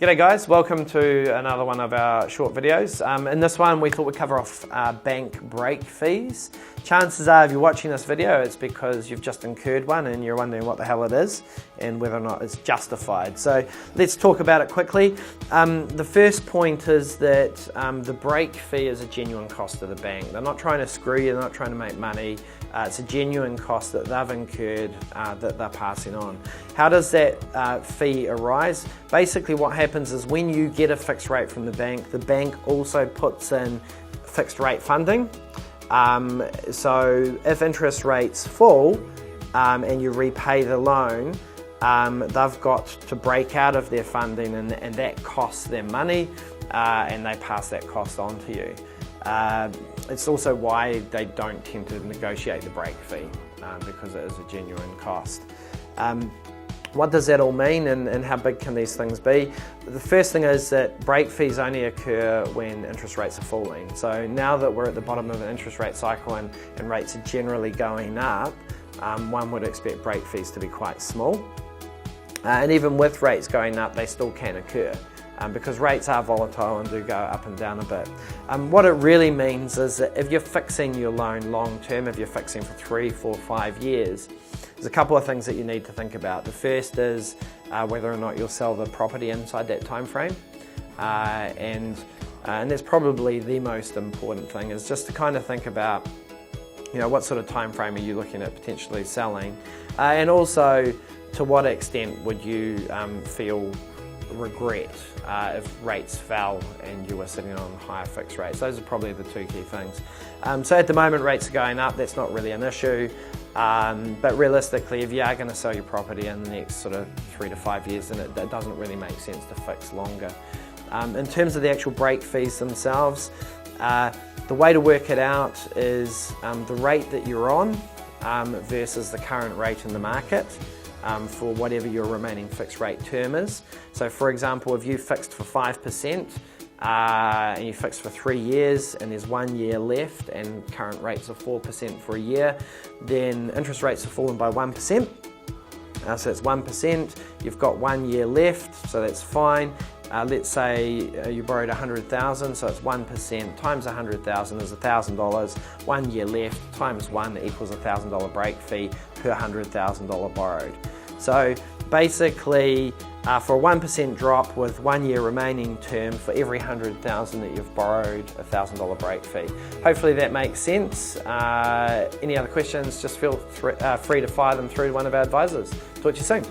G'day guys, welcome to another one of our short videos. In this one we thought we'd cover off bank break fees. Chances are if you're watching this video it's because you've just incurred one and you're wondering what the hell it is and whether or not it's justified. So let's talk about it quickly. The first point is that the break fee is a genuine cost to the bank. They're not trying to screw you, they're not trying to make money. It's a genuine cost that they've incurred that they're passing on. How does that fee arise? Basically what happens is when you get a fixed rate from the bank also puts in fixed rate funding. So if interest rates fall and you repay the loan, they've got to break out of their funding and that costs them money and they pass that cost on to you. It's also why they don't tend to negotiate the break fee because it is a genuine cost. What does that all mean and how big can these things be? The first thing is that break fees only occur when interest rates are falling. So now that we're at the bottom of an interest rate cycle and rates are generally going up, one would expect break fees to be quite small. And even with rates going up, they still can occur because rates are volatile and do go up and down a bit. What it really means is that if you're fixing your loan long term, if you're fixing for 3, 4, 5 years, there's a couple of things that you need to think about. The first is whether or not you'll sell the property inside that time frame. And that's probably the most important thing, is just to kind of think about, you know, what sort of time frame are you looking at potentially selling? And also, to what extent would you feel regret if rates fell and you were sitting on higher fixed rates? Those are probably the two key things. So at the moment rates are going up, that's not really an issue, but realistically if you are going to sell your property in the next sort of 3 to 5 years, then it doesn't really make sense to fix longer. In terms of the actual break fees themselves, the way to work it out is the rate that you're on versus the current rate in the market. For whatever your remaining fixed rate term is. So for example, if you fixed for 5% and you fixed for 3 years and there's 1 year left and current rates are 4% for a year, then interest rates have fallen by 1%. So that's 1%, you've got 1 year left, so that's fine. Let's say you borrowed 100,000, so it's 1% times 100,000 is $1,000. 1 year left times 1 equals $1,000 break fee per $100,000 borrowed. So basically, for a 1% drop with 1 year remaining term, for every 100,000 that you've borrowed, $1,000 break fee. Hopefully that makes sense. Any other questions? Just feel free to fire them through to one of our advisors. Talk to you soon.